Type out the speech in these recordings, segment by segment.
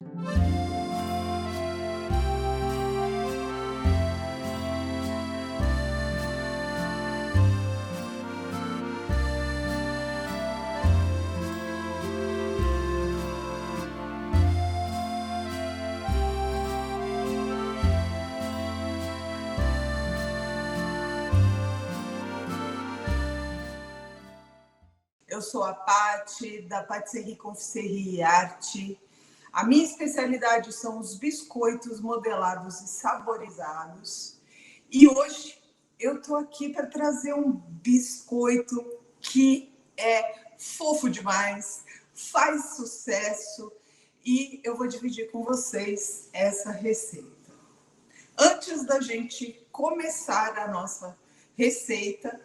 Eu sou a Paty, da Patisserie Confiserie Arte. A minha especialidade são os biscoitos modelados e saborizados. E hoje eu estou aqui para trazer um biscoito que é fofo demais, faz sucesso e eu vou dividir com vocês essa receita. Antes da gente começar a nossa receita,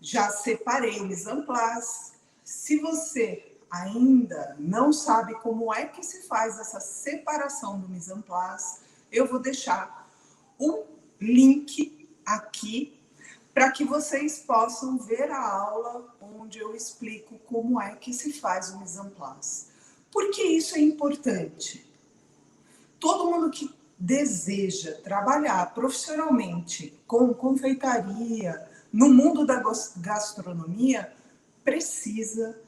já separei mise en place. Se você ainda não sabe como é que se faz essa separação do mise en place, eu vou deixar um link aqui para que vocês possam ver a aula onde eu explico como é que se faz o mise en place. Por que isso é importante? Todo mundo que deseja trabalhar profissionalmente com confeitaria, no mundo da gastronomia, precisa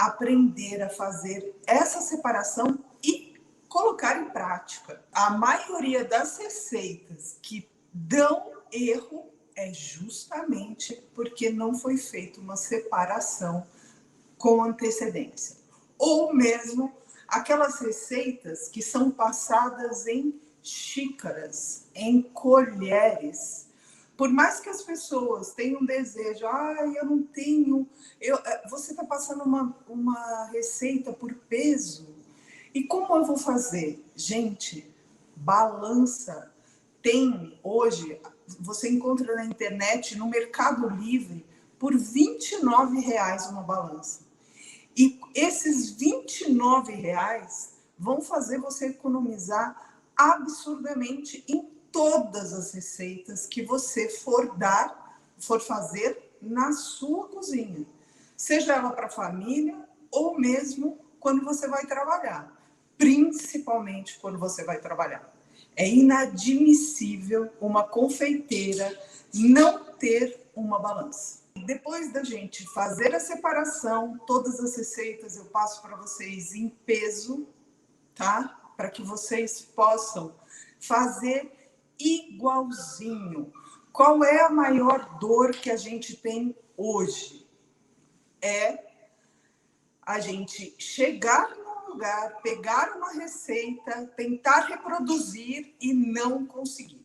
aprender a fazer essa separação e colocar em prática. A maioria das receitas que dão erro é justamente porque não foi feita uma separação com antecedência. Ou mesmo aquelas receitas que são passadas em xícaras, em colheres. Por mais que as pessoas tenham desejo, eu não tenho... você está passando uma receita por peso. E como eu vou fazer? Gente, balança. Tem hoje, você encontra na internet, no Mercado Livre, por R$29 uma balança. E esses R$29 vão fazer você economizar absurdamente em todas as receitas que você for fazer na sua cozinha. Seja ela para a família ou mesmo quando você vai trabalhar. Principalmente quando você vai trabalhar. É inadmissível uma confeiteira não ter uma balança. Depois da gente fazer a separação, todas as receitas eu passo para vocês em peso, tá? Para que vocês possam fazer igualzinho. Qual é a maior dor que a gente tem hoje? É a gente chegar num lugar, pegar uma receita, tentar reproduzir e não conseguir.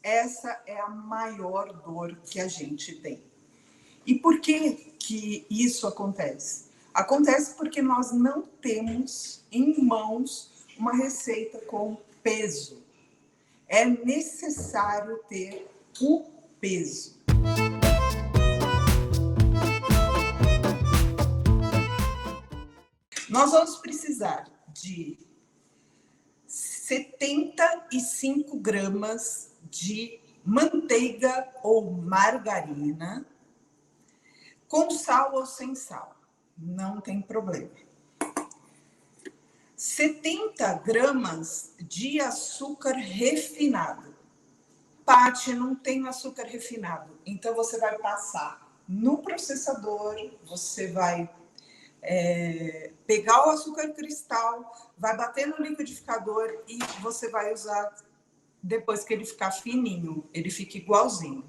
Essa é a maior dor que a gente tem. E por que isso acontece? Acontece porque nós não temos em mãos uma receita com peso. É necessário ter o peso. Nós vamos precisar de 75 gramas de manteiga ou margarina, com sal ou sem sal, não tem problema. 70 gramas de açúcar refinado. Paty, não tem açúcar refinado. Então, você vai passar no processador, você vai pegar o açúcar cristal, vai bater no liquidificador e você vai usar depois que ele ficar fininho, ele fica igualzinho.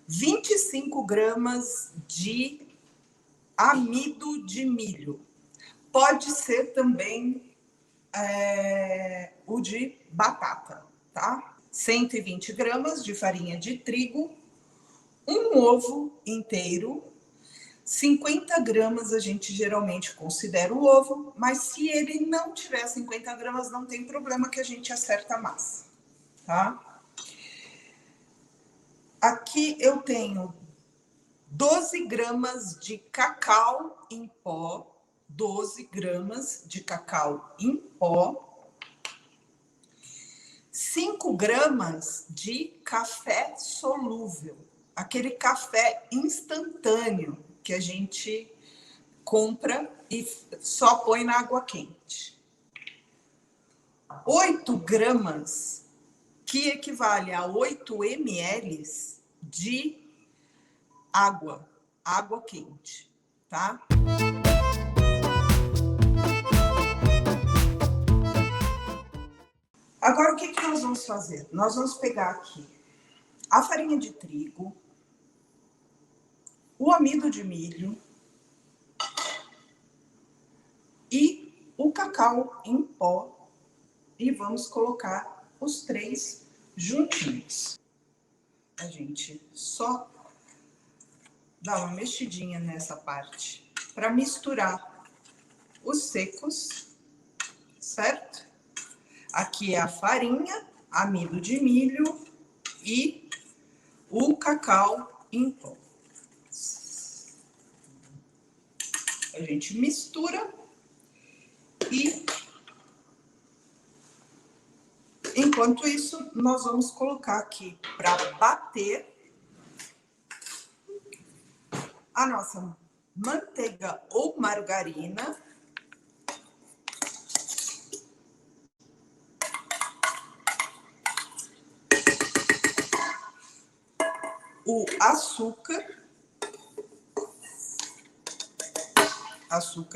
25 gramas de amido de milho. Pode ser também o de batata, tá? 120 gramas de farinha de trigo, um ovo inteiro, 50 gramas a gente geralmente considera o ovo, mas se ele não tiver 50 gramas, não tem problema que a gente acerta a massa, tá? Aqui eu tenho 12 gramas de cacau em pó, 12 gramas de cacau em pó, 5 gramas de café solúvel, aquele café instantâneo que a gente compra e só põe na água quente. 8 gramas, que equivale a 8 ml de água quente, tá? Agora, o que nós vamos fazer? Nós vamos pegar aqui a farinha de trigo, o amido de milho e o cacau em pó e vamos colocar os 3 juntinhos. A gente só dá uma mexidinha nessa parte para misturar os secos, certo? Aqui é a farinha, amido de milho e o cacau em pó. A gente mistura e, enquanto isso, nós vamos colocar aqui para bater a nossa manteiga ou margarina. O açúcar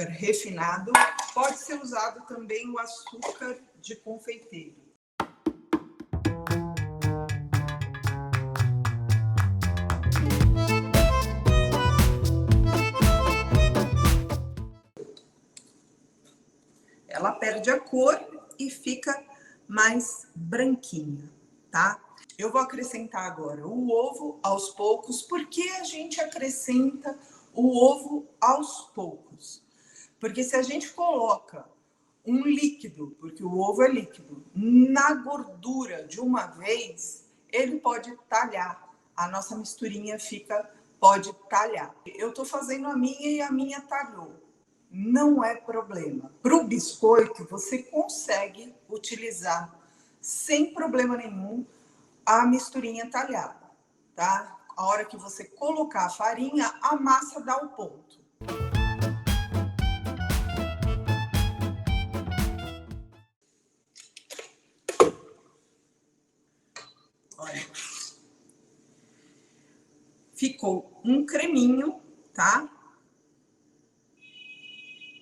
refinado, pode ser usado também o açúcar de confeiteiro. Ela perde a cor e fica mais branquinha, tá? Eu vou acrescentar agora o ovo aos poucos. Por que a gente acrescenta o ovo aos poucos? Porque se a gente coloca um líquido, porque o ovo é líquido, na gordura de uma vez, ele pode talhar. A nossa misturinha pode talhar. Eu tô fazendo a minha e a minha talhou. Não é problema. Para o biscoito, você consegue utilizar sem problema nenhum a misturinha talhada, tá? A hora que você colocar a farinha, a massa dá o ponto. Olha. Ficou um creminho, tá?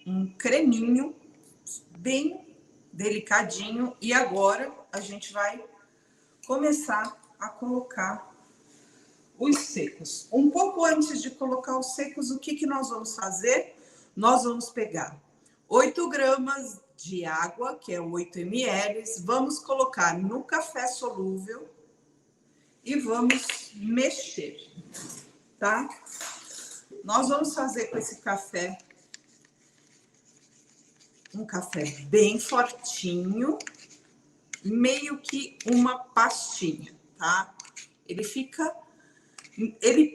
Um creminho bem delicadinho. E agora a gente vai começar a colocar os secos. Um pouco antes de colocar os secos, o que nós vamos fazer? Nós vamos pegar 8 gramas de água, que é 8 ml, vamos colocar no café solúvel e vamos mexer, tá? Nós vamos fazer com esse café um café bem fortinho, meio que uma pastinha, tá? Ele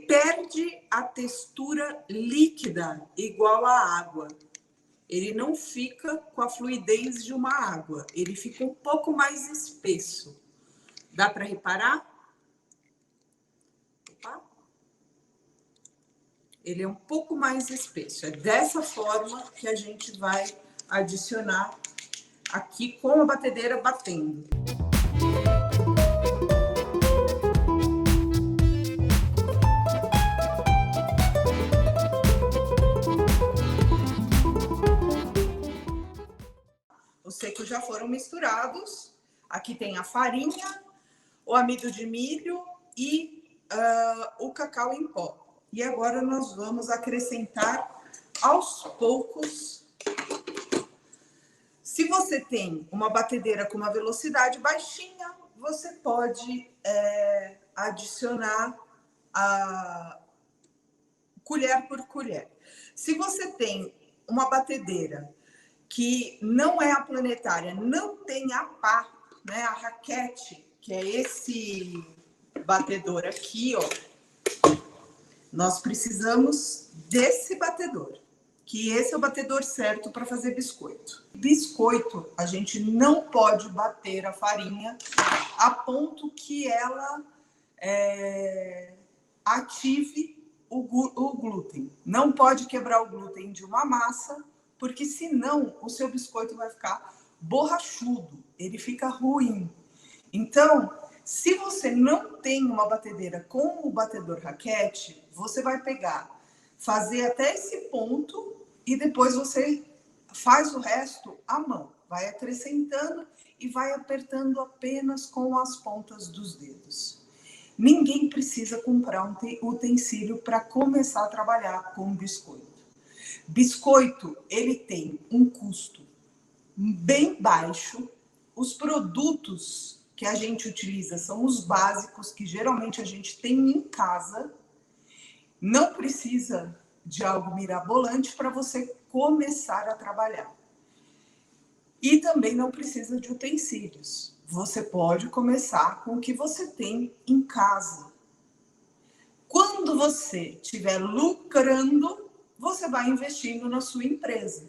perde a textura líquida igual à água. Ele não fica com a fluidez de uma água, ele fica um pouco mais espesso. Dá para reparar? Opa. Ele é um pouco mais espesso. É dessa forma que a gente vai adicionar aqui com a batedeira batendo. Os secos já foram misturados. Aqui tem a farinha, o amido de milho e o cacau em pó. E agora nós vamos acrescentar aos poucos. Se você tem uma batedeira com uma velocidade baixinha, você pode adicionar colher por colher. Se você tem uma batedeira que não é a planetária, não tem a pá, né, a raquete, que é esse batedor aqui, ó. Nós precisamos desse batedor, que esse é o batedor certo para fazer biscoito. Biscoito, a gente não pode bater a farinha a ponto que ela ative o glúten. Não pode quebrar o glúten de uma massa, porque senão o seu biscoito vai ficar borrachudo, ele fica ruim. Então, se você não tem uma batedeira com o batedor raquete, você vai pegar, fazer até esse ponto e depois você faz o resto à mão. Vai acrescentando e vai apertando apenas com as pontas dos dedos. Ninguém precisa comprar um utensílio para começar a trabalhar com biscoito. Biscoito, ele tem um custo bem baixo. Os produtos que a gente utiliza são os básicos, que geralmente a gente tem em casa. Não precisa de algo mirabolante para você começar a trabalhar. E também não precisa de utensílios. Você pode começar com o que você tem em casa. Quando você estiver lucrando, você vai investindo na sua empresa.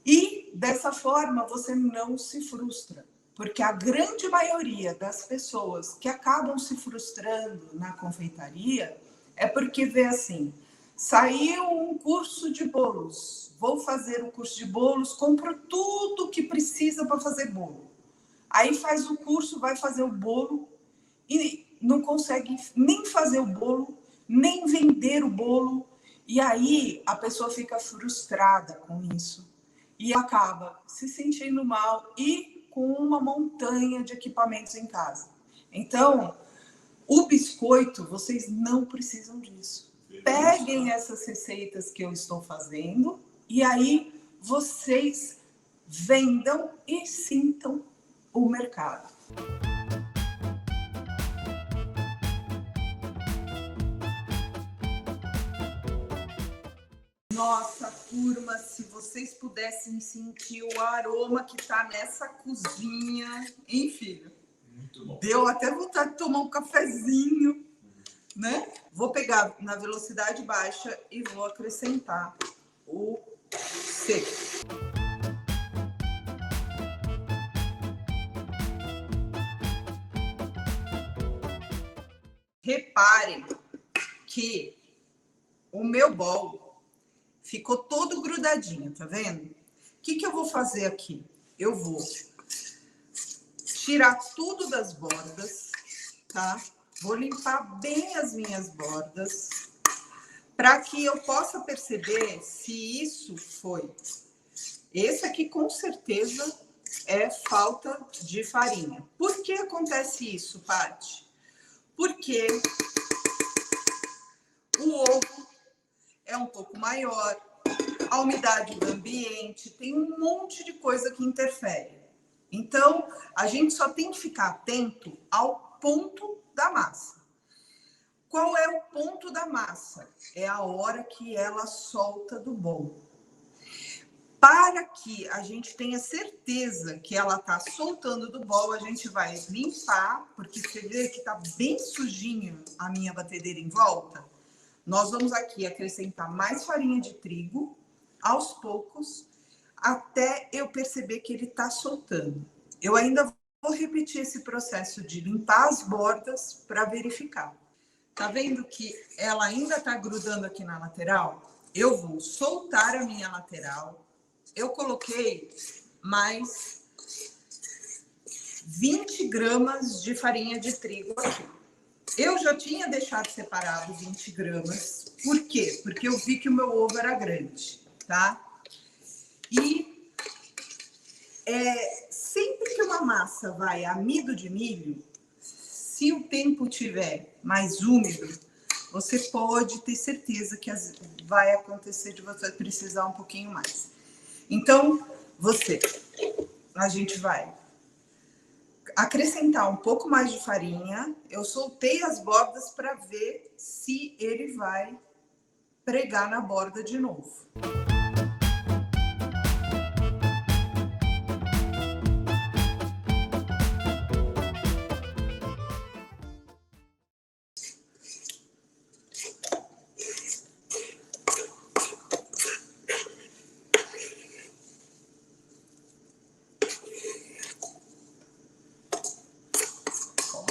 E dessa forma você não se frustra, porque a grande maioria das pessoas que acabam se frustrando na confeitaria é porque vê assim: saiu um curso de bolos, vou fazer o curso de bolos, compro tudo que precisa para fazer bolo. Aí faz o curso, vai fazer o bolo e não consegue nem fazer o bolo, nem vender o bolo. E aí a pessoa fica frustrada com isso e acaba se sentindo mal e com uma montanha de equipamentos em casa. Então, o biscoito, vocês não precisam disso. Peguem essas receitas que eu estou fazendo e aí vocês vendam e sintam o mercado. Nossa, turma, se vocês pudessem sentir o aroma que tá nessa cozinha, hein, filho? Muito bom. Deu até vontade de tomar um cafezinho, né? Vou pegar na velocidade baixa e vou acrescentar o seco. Reparem que o meu bolo ficou todo grudadinho, tá vendo? O que eu vou fazer aqui? Eu vou tirar tudo das bordas, tá? Vou limpar bem as minhas bordas, para que eu possa perceber se isso foi. Esse aqui, com certeza, é falta de farinha. Por que acontece isso, Paty? Porque o ovo é um pouco maior, a umidade do ambiente, tem um monte de coisa que interfere. Então, a gente só tem que ficar atento ao ponto da massa. Qual é o ponto da massa? É a hora que ela solta do bolo. Para que a gente tenha certeza que ela está soltando do bolo, a gente vai limpar, porque você vê que está bem sujinho a minha batedeira em volta. Nós vamos aqui acrescentar mais farinha de trigo, aos poucos, até eu perceber que ele está soltando. Eu ainda vou repetir esse processo de limpar as bordas para verificar. Tá vendo que ela ainda está grudando aqui na lateral? Eu vou soltar a minha lateral. Eu coloquei mais 20 gramas de farinha de trigo aqui. Eu já tinha deixado separado 20 gramas. Por quê? Porque eu vi que o meu ovo era grande, tá? E sempre que uma massa vai a amido de milho, se o tempo tiver mais úmido, você pode ter certeza que vai acontecer de você precisar um pouquinho mais. Então, a gente vai acrescentar um pouco mais de farinha. Eu soltei as bordas para ver se ele vai pregar na borda de novo.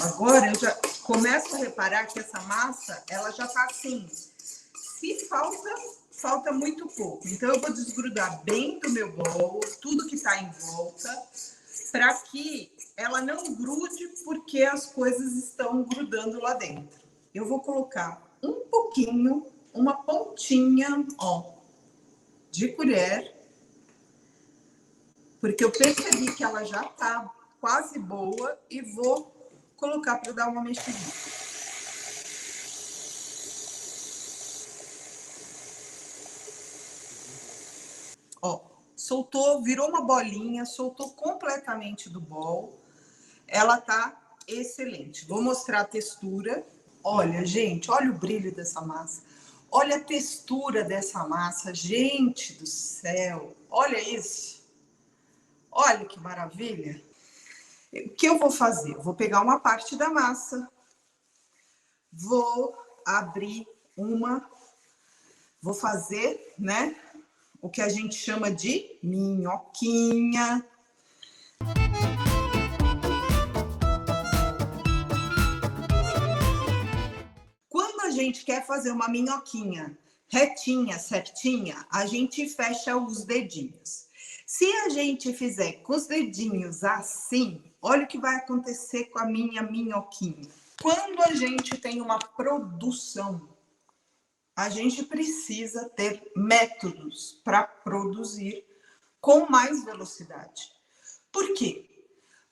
Agora eu já começo a reparar que essa massa, ela já tá assim. Se falta falta muito pouco. Então, eu vou desgrudar bem do meu bol, tudo que está em volta, para que ela não grude, porque as coisas estão grudando lá dentro. Eu vou colocar um pouquinho, uma pontinha, ó, de colher, porque eu percebi que ela já tá quase boa e vou colocar para dar uma mexidinha. Ó, soltou, virou uma bolinha, soltou completamente do bol. Ela tá excelente. Vou mostrar a textura. Olha, gente, olha o brilho dessa massa. Olha a textura dessa massa. Gente do céu, olha isso. Olha que maravilha. O que eu vou fazer? Eu vou pegar uma parte da massa, vou abrir vou fazer, né, o que a gente chama de minhoquinha. Quando a gente quer fazer uma minhoquinha retinha, certinha, a gente fecha os dedinhos. Se a gente fizer com os dedinhos assim, olha o que vai acontecer com a minha minhoquinha. Quando a gente tem uma produção, a gente precisa ter métodos para produzir com mais velocidade. Por quê?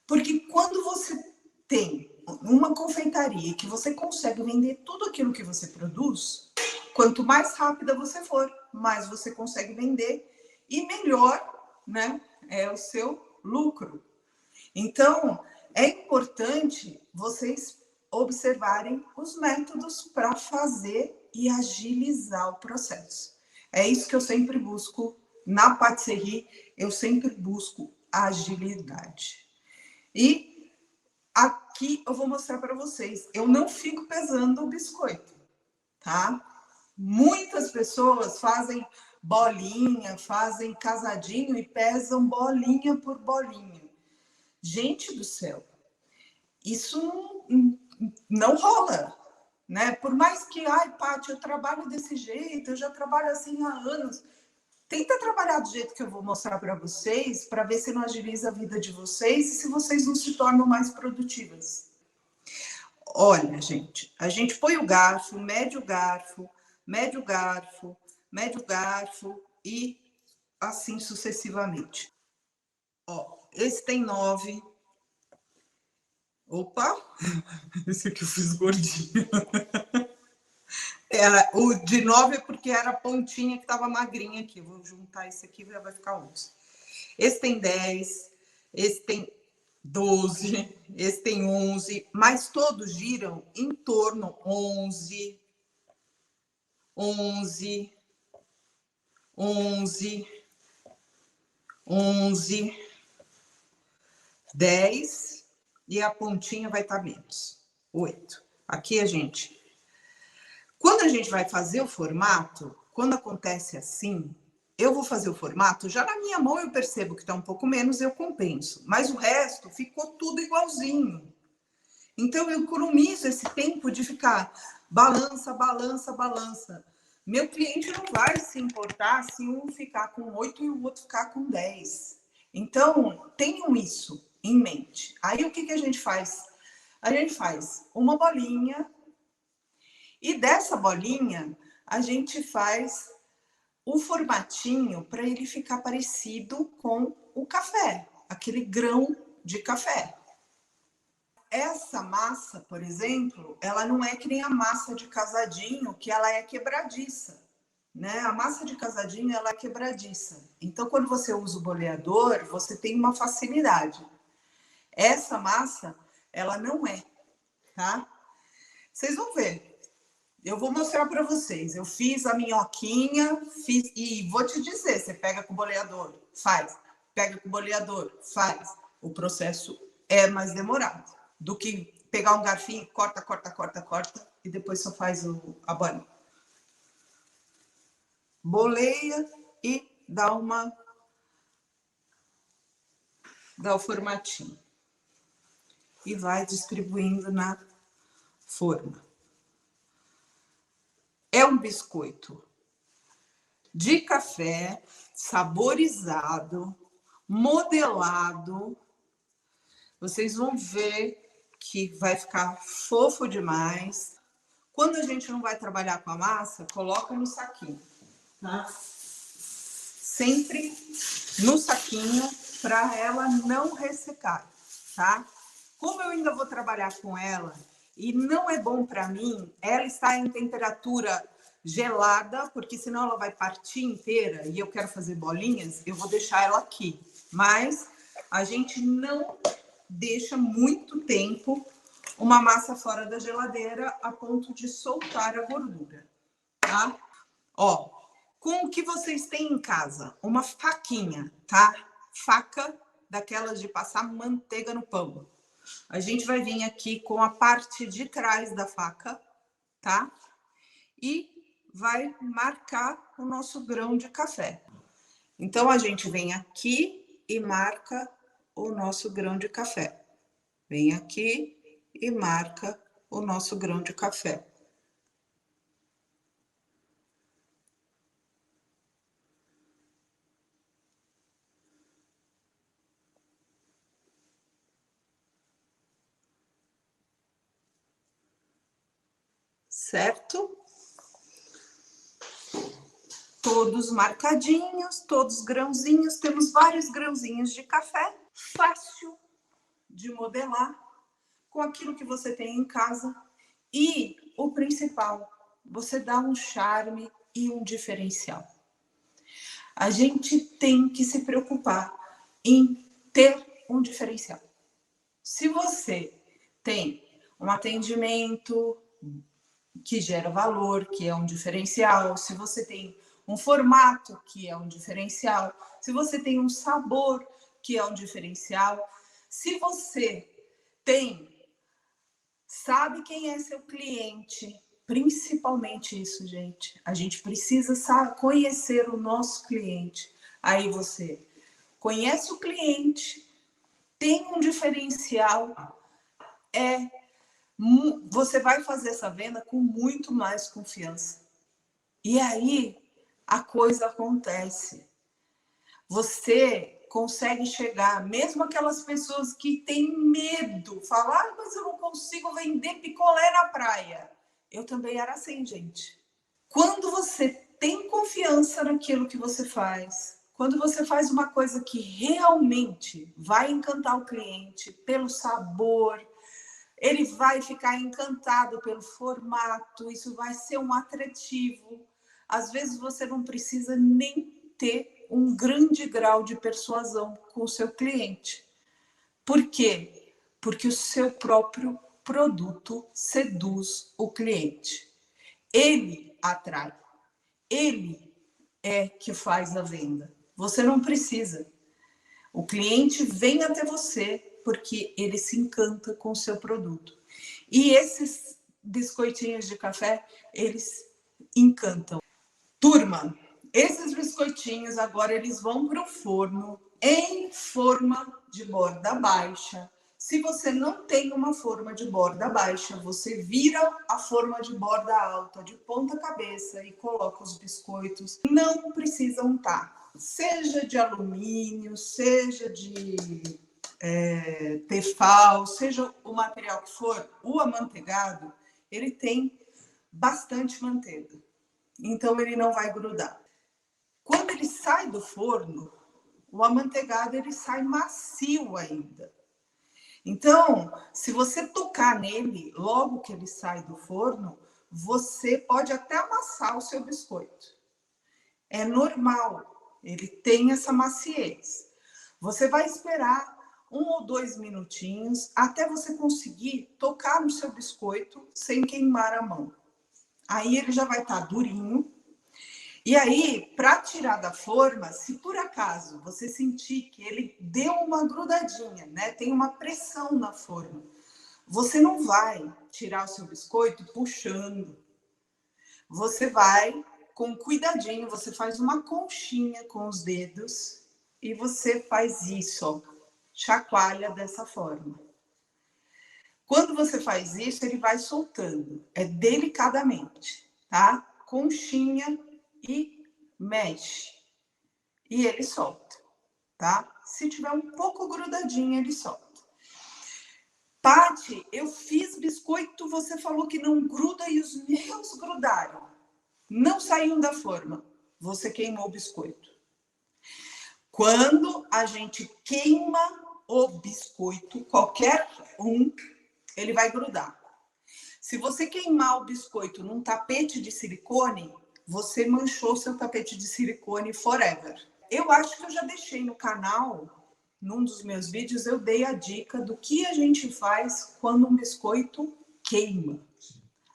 Porque quando você tem uma confeitaria que você consegue vender tudo aquilo que você produz, quanto mais rápida você for, mais você consegue vender e melhor, né, é o seu lucro. Então, é importante vocês observarem os métodos para fazer e agilizar o processo. É isso que eu sempre busco na patisserie, eu sempre busco agilidade. E aqui eu vou mostrar para vocês, eu não fico pesando o biscoito, tá? Muitas pessoas fazem bolinha, fazem casadinho e pesam bolinha por bolinha. Gente do céu, isso não rola, né? Por mais que, ai, Paty, eu trabalho desse jeito, eu já trabalho assim há anos. Tenta trabalhar do jeito que eu vou mostrar para vocês, para ver se não agiliza a vida de vocês e se vocês não se tornam mais produtivas. Olha, gente, a gente põe o garfo, mede o garfo, mede o garfo, mede o garfo e assim sucessivamente. Ó, esse tem 9. Opa, esse aqui eu fiz gordinho. O de 9 é porque era a pontinha que estava magrinha aqui. Eu vou juntar esse aqui e vai ficar 11. Esse tem 10, esse tem 12, esse tem 11, mas todos giram em torno 11, 11, 11, 11, 10 e a pontinha vai estar menos, 8. Aqui a gente... Quando a gente vai fazer o formato, quando acontece assim, eu vou fazer o formato, já na minha mão eu percebo que está um pouco menos, eu compenso. Mas o resto ficou tudo igualzinho. Então, eu economizo esse tempo de ficar balança, balança, balança. Meu cliente não vai se importar se um ficar com 8 e o outro ficar com 10. Então, tenham isso em mente. Aí, o que a gente faz? A gente faz uma bolinha e dessa bolinha a gente faz o formatinho para ele ficar parecido com o café, aquele grão de café. Essa massa, por exemplo, ela não é que nem a massa de casadinho, que ela é quebradiça, né? A massa de casadinho, ela é quebradiça. Então, quando você usa o boleador, você tem uma facilidade. Essa massa, ela não é, tá? Vocês vão ver. Eu vou mostrar para vocês. Eu fiz a minhoquinha, fiz e vou te dizer, você pega com o boleador, faz. Pega com o boleador, faz. O processo é mais demorado do que pegar um garfinho, corta, corta, corta, corta e depois só faz a bolinha. Boleia e dá o formatinho. E vai distribuindo na forma. É um biscoito de café saborizado, modelado. Vocês vão ver que vai ficar fofo demais. Quando a gente não vai trabalhar com a massa, coloca no saquinho, tá? Sempre no saquinho para ela não ressecar, tá? Como eu ainda vou trabalhar com ela e não é bom para mim ela estar em temperatura gelada, porque senão ela vai partir inteira e eu quero fazer bolinhas, eu vou deixar ela aqui. Mas a gente não deixa muito tempo uma massa fora da geladeira a ponto de soltar a gordura, tá? Ó, com o que vocês têm em casa? Uma faquinha, tá? Faca daquelas de passar manteiga no pão. A gente vai vir aqui com a parte de trás da faca, tá? E vai marcar o nosso grão de café. Então, a gente vem aqui e marca o nosso grão de café. Vem aqui e marca o nosso grão de café. Certo? Todos marcadinhos, todos grãozinhos. Temos vários grãozinhos de café. Fácil de modelar com aquilo que você tem em casa. E o principal, você dá um charme e um diferencial. A gente tem que se preocupar em ter um diferencial. Se você tem um atendimento que gera valor, que é um diferencial, se você tem um formato, que é um diferencial, se você tem um sabor, que é um diferencial, se você sabe quem é seu cliente, principalmente isso, gente. A gente precisa conhecer o nosso cliente. Aí você conhece o cliente, tem um diferencial, você vai fazer essa venda com muito mais confiança. E aí a coisa acontece. Você consegue chegar, mesmo aquelas pessoas que têm medo, falar, mas eu não consigo vender picolé na praia. Eu também era assim, gente. Quando você tem confiança naquilo que você faz, quando você faz uma coisa que realmente vai encantar o cliente pelo sabor, ele vai ficar encantado pelo formato, isso vai ser um atrativo. Às vezes você não precisa nem ter um grande grau de persuasão com o seu cliente. Por quê? Porque o seu próprio produto seduz o cliente. Ele atrai. Ele é que faz a venda. Você não precisa. O cliente vem até você porque ele se encanta com o seu produto. E esses biscoitinhos de café, eles encantam. Turma, esses biscoitinhos agora eles vão para o forno em forma de borda baixa. Se você não tem uma forma de borda baixa, você vira a forma de borda alta, de ponta cabeça e coloca os biscoitos. Não precisa untar, seja de alumínio, seja de tefal, seja o material que for, o amanteigado, ele tem bastante manteiga. Então, ele não vai grudar. Quando ele sai do forno, o amanteigado ele sai macio ainda. Então, se você tocar nele, logo que ele sai do forno, você pode até amassar o seu biscoito. É normal, ele tem essa maciez. Você vai esperar 1 ou 2 minutinhos até você conseguir tocar no seu biscoito sem queimar a mão. Aí ele já vai estar durinho. E aí, para tirar da forma, se por acaso você sentir que ele deu uma grudadinha, né? Tem uma pressão na forma, você não vai tirar o seu biscoito puxando. Você vai com cuidadinho, você faz uma conchinha com os dedos e você faz isso, ó, chacoalha dessa forma. Quando você faz isso, ele vai soltando, é delicadamente, tá? Conchinha e mexe e ele solta, tá? Se tiver um pouco grudadinho, ele solta. Paty, eu fiz biscoito, você falou que não gruda e os meus grudaram. Não saíam da forma. Você queimou o biscoito. Quando a gente queima o biscoito, qualquer um, ele vai grudar. Se você queimar o biscoito num tapete de silicone, você manchou seu tapete de silicone forever. Eu acho que eu já deixei no canal, num dos meus vídeos, eu dei a dica do que a gente faz quando um biscoito queima.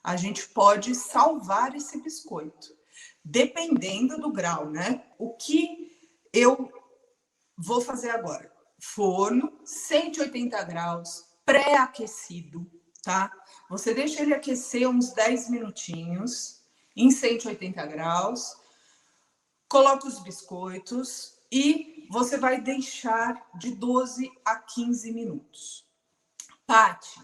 A gente pode salvar esse biscoito, dependendo do grau, né? O que eu vou fazer agora? Forno, 180 graus, pré-aquecido, tá? Você deixa ele aquecer uns 10 minutinhos em 180 graus, coloca os biscoitos e você vai deixar de 12 a 15 minutos. Paty,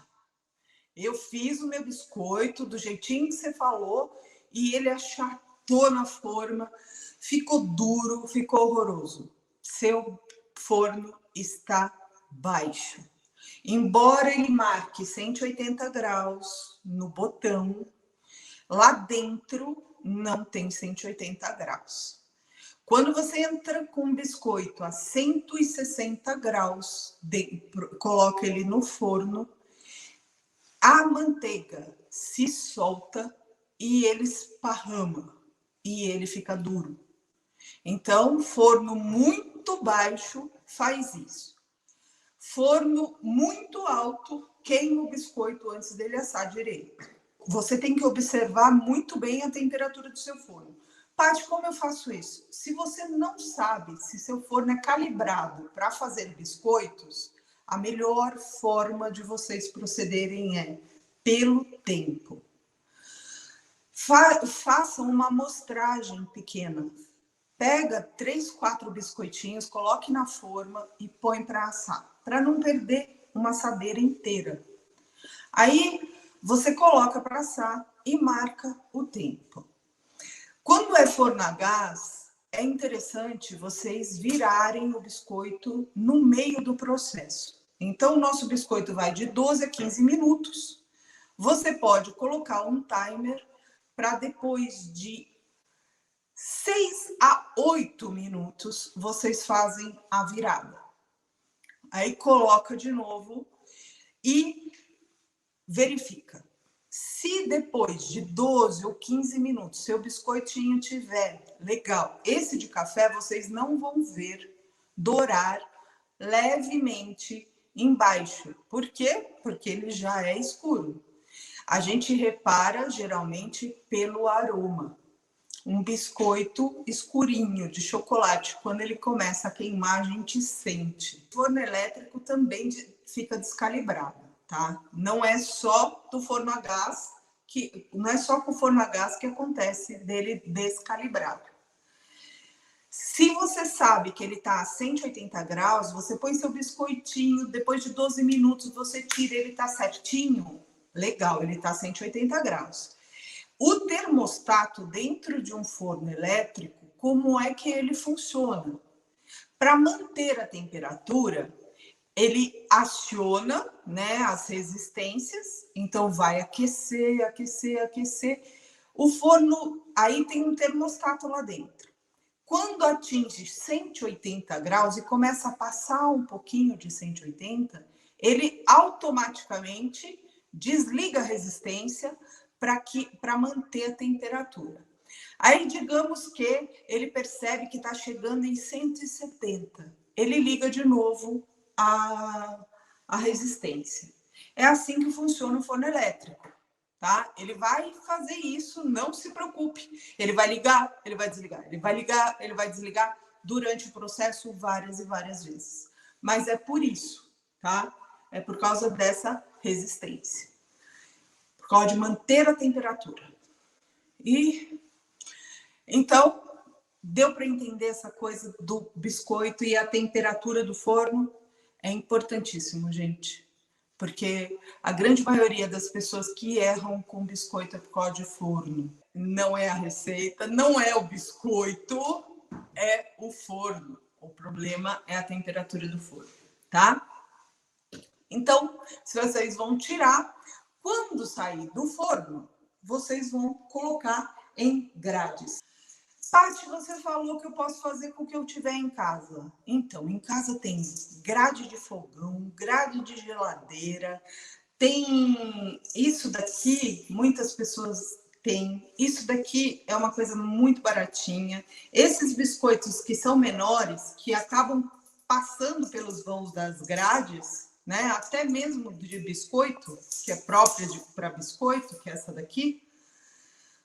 eu fiz o meu biscoito do jeitinho que você falou e ele achatou na forma, ficou duro, ficou horroroso. Seu forno está baixo. Embora ele marque 180 graus no botão, lá dentro não tem 180 graus. Quando você entra com um biscoito a 160 graus, coloca ele no forno, a manteiga se solta e ele esparrama e ele fica duro. Então, forno muito baixo faz isso. Forno muito alto queima o biscoito antes dele assar direito. Você tem que observar muito bem a temperatura do seu forno. Paty, como eu faço isso? Se você não sabe se seu forno é calibrado para fazer biscoitos, a melhor forma de vocês procederem é pelo tempo. Façam uma amostragem pequena. Pega 3, 4 biscoitinhos, coloque na forma e põe para assar, para não perder uma assadeira inteira. Aí você coloca para assar e marca o tempo. Quando é forno a gás, é interessante vocês virarem o biscoito no meio do processo. Então, o nosso biscoito vai de 12 a 15 minutos. Você pode colocar um timer para depois de 6 a 8 minutos, vocês fazem a virada. Aí coloca de novo e verifica. Se depois de 12 ou 15 minutos seu biscoitinho tiver legal, esse de café vocês não vão ver dourar levemente embaixo. Por quê? Porque ele já é escuro. A gente repara geralmente pelo aroma. Um biscoito escurinho de chocolate, quando ele começa a queimar, a gente sente. O forno elétrico também fica descalibrado, tá? Não é só do forno a gás não é só com o forno a gás que acontece dele descalibrado. Se você sabe que ele está a 180 graus, você põe seu biscoitinho, depois de 12 minutos você tira, ele está certinho, legal, ele está a 180 graus. O termostato dentro de um forno elétrico, como é que ele funciona? Para manter a temperatura, ele aciona, né, as resistências, então vai aquecer, aquecer, aquecer. O forno, aí tem um termostato lá dentro. Quando atinge 180 graus e começa a passar um pouquinho de 180, ele automaticamente desliga a resistência para manter a temperatura. Aí, digamos que ele percebe que está chegando em 170. Ele liga de novo a resistência. É assim que funciona o forno elétrico, tá? Ele vai fazer isso, não se preocupe. Ele vai ligar, ele vai desligar, ele vai ligar, ele vai desligar durante o processo várias e várias vezes. Mas é por isso, tá? É por causa dessa resistência. Por causa de manter a temperatura. E então, deu para entender essa coisa do biscoito e a temperatura do forno? É importantíssimo, gente. Porque a grande maioria das pessoas que erram com biscoito é por causa de forno. não é a receita, não é o biscoito, é o forno. O problema é a temperatura do forno, tá? Então, se vocês vão tirar, quando sair do forno, vocês vão colocar em grades. Paty, você falou que eu posso fazer com o que eu tiver em casa. Então, em casa tem grade de fogão, grade de geladeira, tem isso daqui, muitas pessoas têm. Isso daqui é uma coisa muito baratinha. Esses biscoitos que são menores, que acabam passando pelos vãos das grades, né? Até mesmo de biscoito, que é própria para biscoito, que é essa daqui.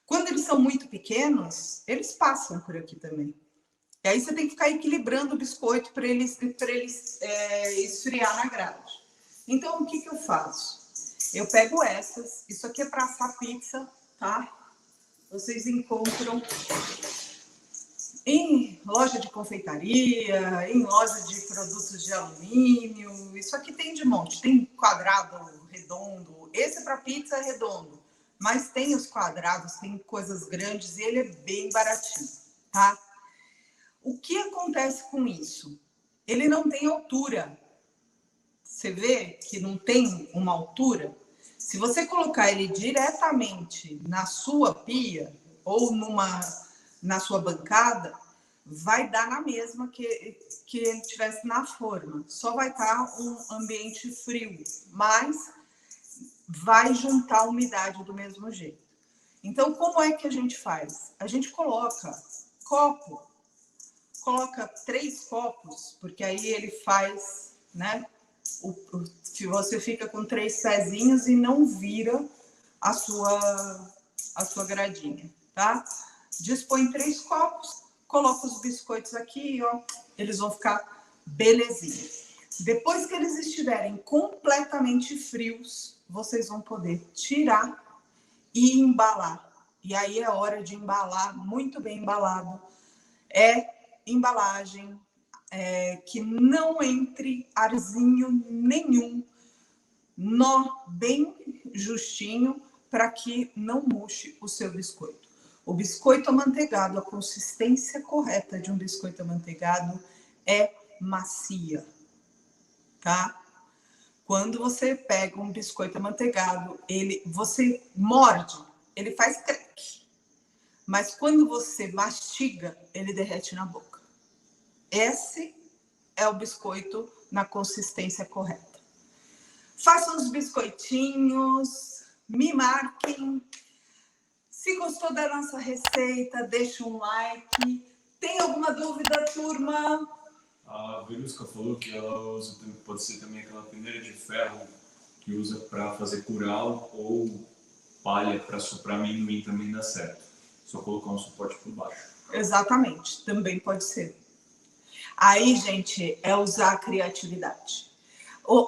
Quando eles são muito pequenos, eles passam por aqui também. E aí você tem que ficar equilibrando o biscoito para eles esfriar na grade. Então, o que eu faço? Eu pego essas, isso aqui é para assar pizza, tá? Vocês encontram em loja de confeitaria, em loja de produtos de alumínio. Isso aqui tem de monte, tem quadrado, redondo. Esse para pizza é redondo, mas tem os quadrados, tem coisas grandes e ele é bem baratinho, tá? O que acontece com isso? Ele não tem altura. Você vê que não tem uma altura? Se você colocar ele diretamente na sua pia ou na sua bancada, vai dar na mesma que ele estivesse na forma. Só vai estar um ambiente frio, mas vai juntar a umidade do mesmo jeito. Então, como é que a gente faz? A gente coloca 3 copos, porque aí ele faz, né? Que você fica com 3 pezinhos e não vira a sua gradinha, tá? Dispõe 3 copos, coloca os biscoitos aqui, ó, eles vão ficar belezinha. Depois que eles estiverem completamente frios, vocês vão poder tirar e embalar. E aí é hora de embalar, muito bem embalado. É embalagem que não entre arzinho nenhum, nó bem justinho, para que não murche o seu biscoito. O biscoito amanteigado, a consistência correta de um biscoito amanteigado é macia, tá? Quando você pega um biscoito amanteigado, você morde, ele faz crack. Mas quando você mastiga, ele derrete na boca. Esse é o biscoito na consistência correta. Façam os biscoitinhos, me marquem. Se gostou da nossa receita, deixa um like. Tem alguma dúvida, turma? A Verusca falou que ela usa, pode ser também aquela peneira de ferro que usa para fazer curau ou palha para soprar amendoim, também dá certo. Só colocar um suporte por baixo. Exatamente, também pode ser. Aí, gente, é usar a criatividade.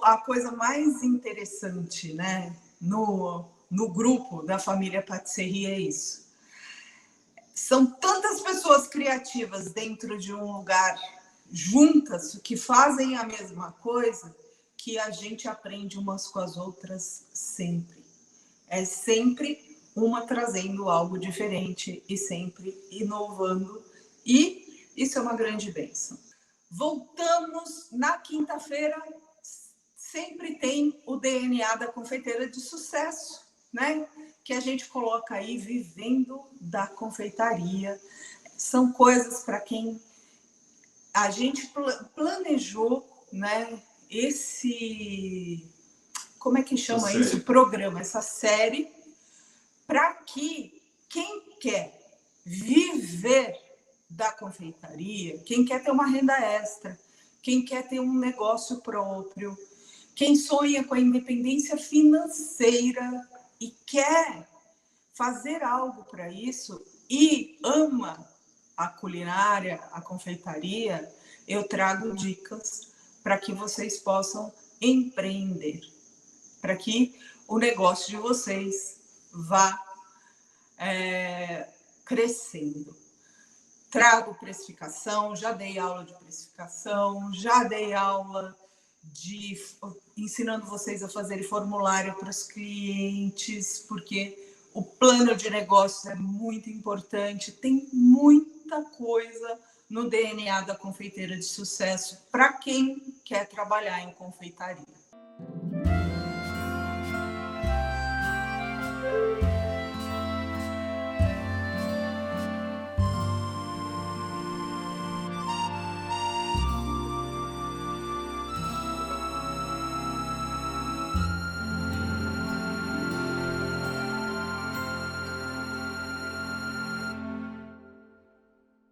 A coisa mais interessante, né, no grupo da família Patisserie é isso. São tantas pessoas criativas dentro de um lugar juntas que fazem a mesma coisa que a gente aprende umas com as outras sempre. É sempre uma trazendo algo diferente e sempre inovando. E isso é uma grande bênção. Voltamos na quinta-feira. Sempre tem o DNA da confeiteira de sucesso, né? Que a gente coloca aí vivendo da confeitaria. São coisas para quem a gente planejou, né? Como é que chama isso? Programa, essa série, para que quem quer viver da confeitaria, quem quer ter uma renda extra, quem quer ter um negócio próprio, quem sonha com a independência financeira e quer fazer algo para isso e ama a culinária, a confeitaria, eu trago dicas para que vocês possam empreender, para que o negócio de vocês vá crescendo. Trago precificação, já dei aula de precificação, já dei aula ensinando vocês a fazerem formulário para os clientes, porque O plano de negócios é muito importante, tem muita coisa no DNA da confeiteira de sucesso para quem quer trabalhar em confeitaria.